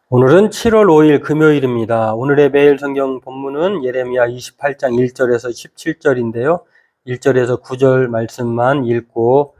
오늘은 7월 5일 금요일입니다. 오늘의 매일 성경 본문은 예레미야 28장 1절에서 17절인데요. 1절에서 9절 말씀만 읽고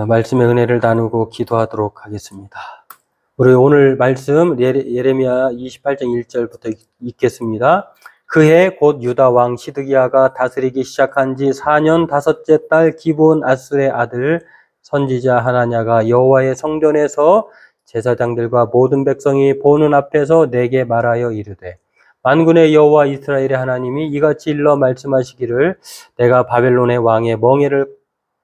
말씀의 은혜를 나누고 기도하도록 하겠습니다. 우리 오늘 말씀 예레미야 28장 1절부터 읽겠습니다. 그해 곧 유다 왕 시드기야가 다스리기 시작한 지 4년 다섯째 달 기브온 아술의 아들 선지자 하나냐가 여호와의 성전에서 제사장들과 모든 백성이 보는 앞에서 내게 말하여 이르되, 만군의 여호와 이스라엘의 하나님이 이같이 일러 말씀하시기를, 내가 바벨론의 왕의 멍에를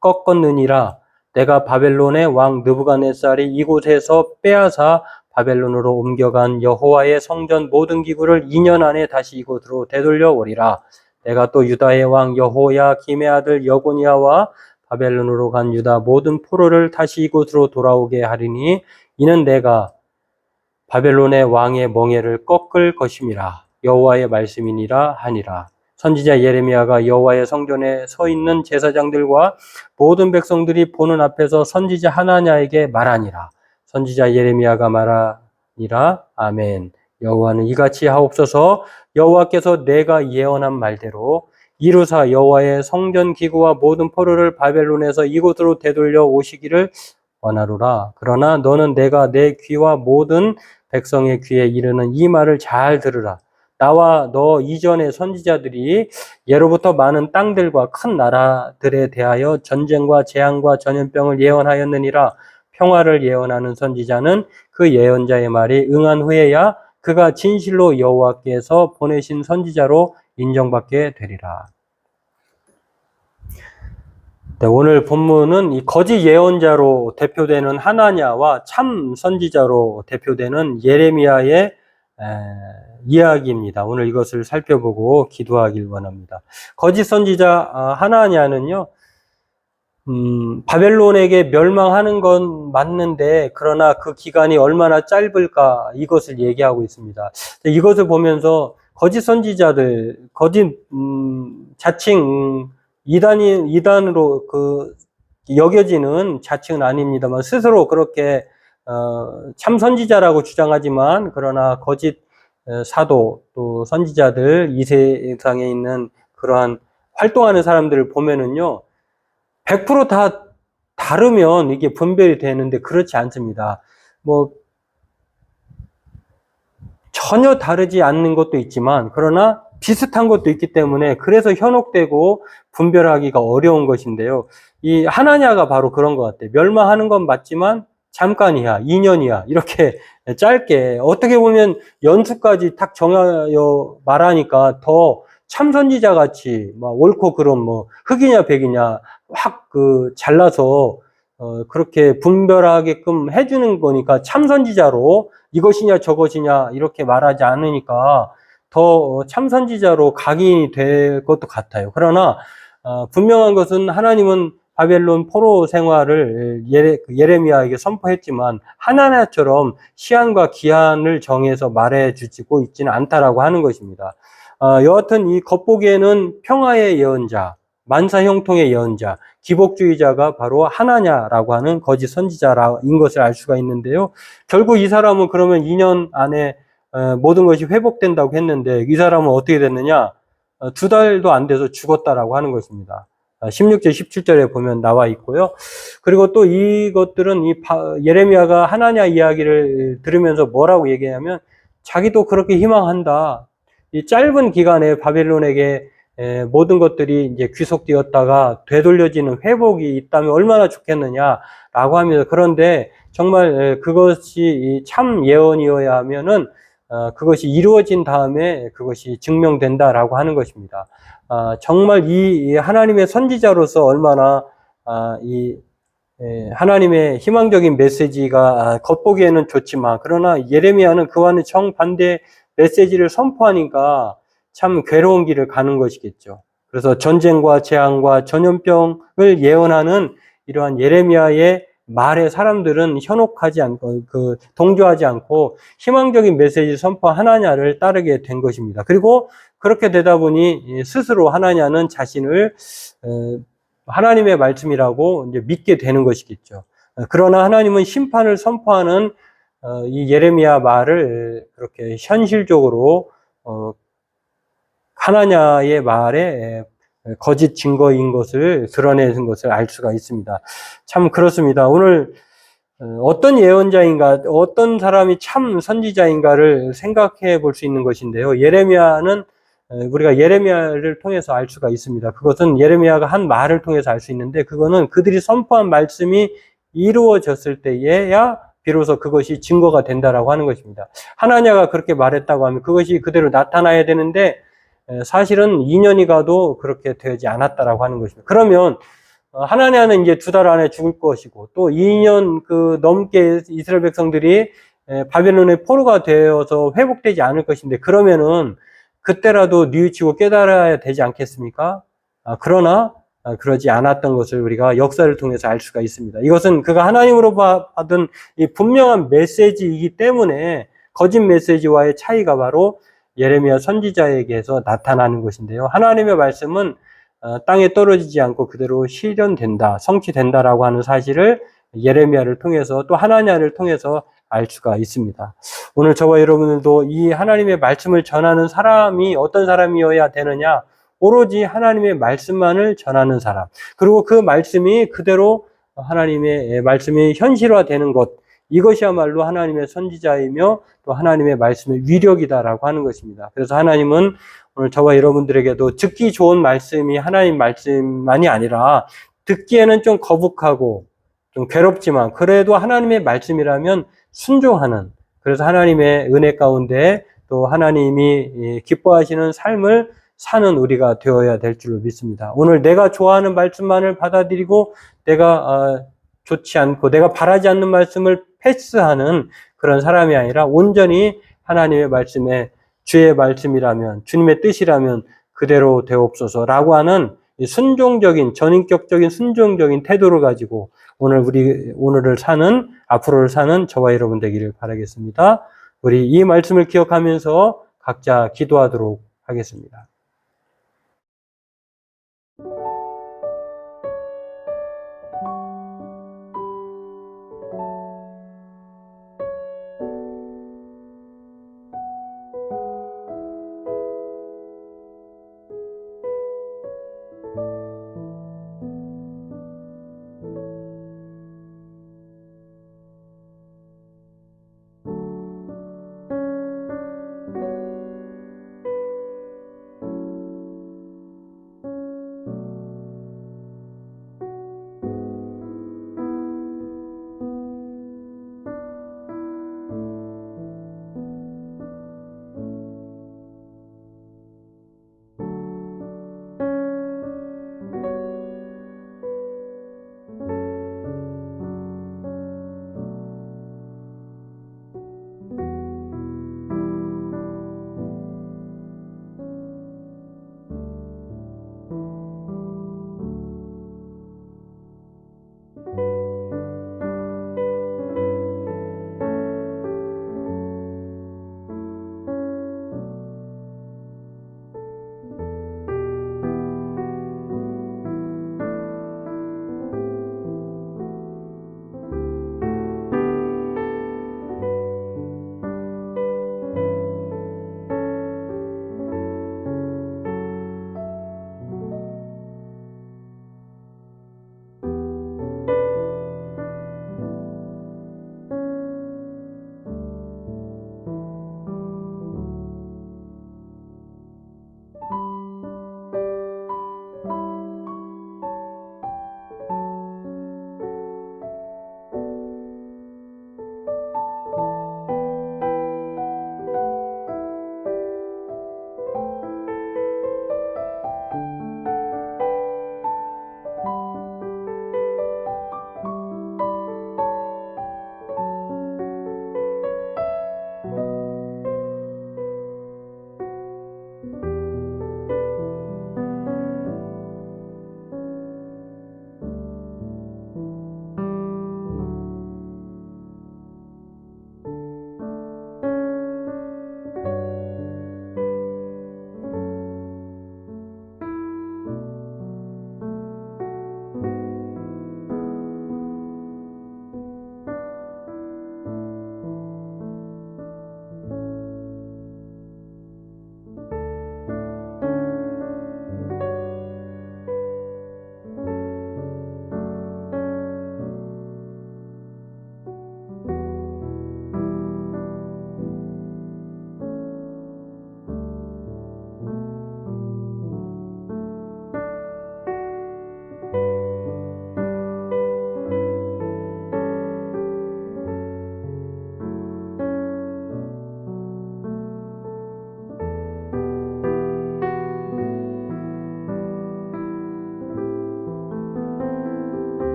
꺾었느니라. 내가 바벨론의 왕 느부갓네살이 이곳에서 빼앗아 바벨론으로 옮겨간 여호와의 성전 모든 기구를 2년 안에 다시 이곳으로 되돌려 오리라. 내가 또 유다의 왕 여호야김의 아들 여고니아와 바벨론으로 간 유다 모든 포로를 다시 이곳으로 돌아오게 하리니, 이는 내가 바벨론의 왕의 멍에를 꺾을 것임이라. 여호와의 말씀이니라 하니라. 선지자 예레미야가 여호와의 성전에 서 있는 제사장들과 모든 백성들이 보는 앞에서 선지자 하나냐에게 말하니라. 선지자 예레미야가 말하니라. 아멘. 여호와는 이같이 하옵소서. 여호와께서 내가 예언한 말대로 이루사 여호와의 성전 기구와 모든 포로를 바벨론에서 이곳으로 되돌려 오시기를 원하노라. 그러나 너는 내가 내 귀와 모든 백성의 귀에 이르는 이 말을 잘 들으라. 나와 너 이전의 선지자들이 예로부터 많은 땅들과 큰 나라들에 대하여 전쟁과 재앙과 전염병을 예언하였느니라. 평화를 예언하는 선지자는 그 예언자의 말이 응한 후에야 그가 진실로 여호와께서 보내신 선지자로 인정받게 되리라. 네, 오늘 본문은 이 거짓 예언자로 대표되는 하나냐와 참 선지자로 대표되는 예레미야의 이야기입니다. 오늘 이것을 살펴보고 기도하길 원합니다. 거짓 선지자 하나냐는요, 바벨론에게 멸망하는 건 맞는데, 그러나 그 기간이 얼마나 짧을까, 이것을 얘기하고 있습니다. 이것을 보면서 거짓 선지자들, 거짓 자칭 이단으로 여겨지는 자칭은 아닙니다만 스스로 그렇게 참 선지자라고 주장하지만, 그러나 거짓 사도 또 선지자들, 이 세상에 있는 그러한 활동하는 사람들을 보면은요, 100% 다르면 이게 분별이 되는데 그렇지 않습니다. 전혀 다르지 않는 것도 있지만, 그러나 비슷한 것도 있기 때문에 그래서 현혹되고 분별하기가 어려운 것인데요. 이 하나냐가 바로 그런 것 같아요. 멸망하는 건 맞지만 잠깐이야, 2년이야, 이렇게 짧게, 어떻게 보면 연수까지 딱 정하여 말하니까 더 참선지자 같이 막 옳고 그름 흑이냐 백이냐 확 잘라서 그렇게 분별하게끔 해주는 거니까, 참선지자로 이것이냐 저것이냐 이렇게 말하지 않으니까 더 참선지자로 각인이 될 것도 같아요. 그러나 분명한 것은 하나님은 바벨론 포로 생활을 예레미야에게 선포했지만 하나냐처럼 시한과 기한을 정해서 말해주고 있지는 않다라고 하는 것입니다. 여하튼 이 겉보기에는 평화의 예언자, 만사 형통의 예언자, 기복주의자가 바로 하나냐라고 하는 거짓 선지자인 것을 알 수가 있는데요. 결국 이 사람은 그러면 2년 안에 모든 것이 회복된다고 했는데, 이 사람은 어떻게 됐느냐? 2달도 안 돼서 죽었다라고 하는 것입니다. 16절, 17절에 보면 나와 있고요. 그리고 또 이것들은 예레미야가 하나냐 이야기를 들으면서 뭐라고 얘기하냐면, 자기도 그렇게 희망한다. 이 짧은 기간에 바벨론에게 모든 것들이 이제 귀속되었다가 되돌려지는 회복이 있다면 얼마나 좋겠느냐라고 하면서, 그런데 정말 그것이 참 예언이어야 하면은 그것이 이루어진 다음에 그것이 증명된다라고 하는 것입니다. 정말 이 하나님의 선지자로서 얼마나 이 하나님의 희망적인 메시지가 겉보기에는 좋지만, 그러나 예레미야는 그와는 정반대 메시지를 선포하니까 참 괴로운 길을 가는 것이겠죠. 그래서 전쟁과 재앙과 전염병을 예언하는 이러한 예레미야의 말에 사람들은 현혹하지 않고 동조하지 않고 희망적인 메시지 선포 하나냐를 따르게 된 것입니다. 그리고 그렇게 되다 보니 스스로 하나냐는 자신을 하나님의 말씀이라고 이제 믿게 되는 것이겠죠. 그러나 하나님은 심판을 선포하는 이 예레미야 말을 그렇게 현실적으로 하나냐의 말에 거짓 증거인 것을 드러내는 것을 알 수가 있습니다. 참 그렇습니다. 오늘 어떤 예언자인가, 어떤 사람이 참 선지자인가를 생각해 볼 수 있는 것인데요. 예레미야는 우리가 예레미야를 통해서 알 수가 있습니다. 그것은 예레미야가 한 말을 통해서 알 수 있는데, 그거는 그들이 선포한 말씀이 이루어졌을 때에야 비로소 그것이 증거가 된다라고 하는 것입니다. 하나냐가 그렇게 말했다고 하면 그것이 그대로 나타나야 되는데, 사실은 2년이 가도 그렇게 되지 않았다라고 하는 것입니다. 그러면 하나냐는 이제 2달 안에 죽을 것이고, 또 2년 넘게 이스라엘 백성들이 바벨론의 포로가 되어서 회복되지 않을 것인데, 그러면은 그때라도 뉘우치고 깨달아야 되지 않겠습니까? 그러나 그러지 않았던 것을 우리가 역사를 통해서 알 수가 있습니다. 이것은 그가 하나님으로 받은 이 분명한 메시지이기 때문에 거짓 메시지와의 차이가 바로 예레미야 선지자에게서 나타나는 것인데요. 하나님의 말씀은 땅에 떨어지지 않고 그대로 실현된다, 성취된다라고 하는 사실을 예레미야를 통해서 또 하나냐를 통해서 알 수가 있습니다. 오늘 저와 여러분들도 이 하나님의 말씀을 전하는 사람이 어떤 사람이어야 되느냐? 오로지 하나님의 말씀만을 전하는 사람. 그리고 그 말씀이 그대로 하나님의 말씀이 현실화되는 것. 이것이야말로 하나님의 선지자이며 또 하나님의 말씀의 위력이다라고 하는 것입니다. 그래서 하나님은 오늘 저와 여러분들에게도 듣기 좋은 말씀이 하나님 말씀만이 아니라 듣기에는 좀 거북하고 좀 괴롭지만 그래도 하나님의 말씀이라면 순종하는, 그래서 하나님의 은혜 가운데 또 하나님이 기뻐하시는 삶을 사는 우리가 되어야 될 줄로 믿습니다. 오늘 내가 좋아하는 말씀만을 받아들이고 내가 좋지 않고 내가 바라지 않는 말씀을 패스하는 그런 사람이 아니라 온전히 하나님의 말씀에 주의 말씀이라면, 주님의 뜻이라면 그대로 되옵소서라고 하는 순종적인, 전인격적인 순종적인 태도를 가지고 오늘을 사는, 앞으로를 사는 저와 여러분 되기를 바라겠습니다. 우리 이 말씀을 기억하면서 각자 기도하도록 하겠습니다.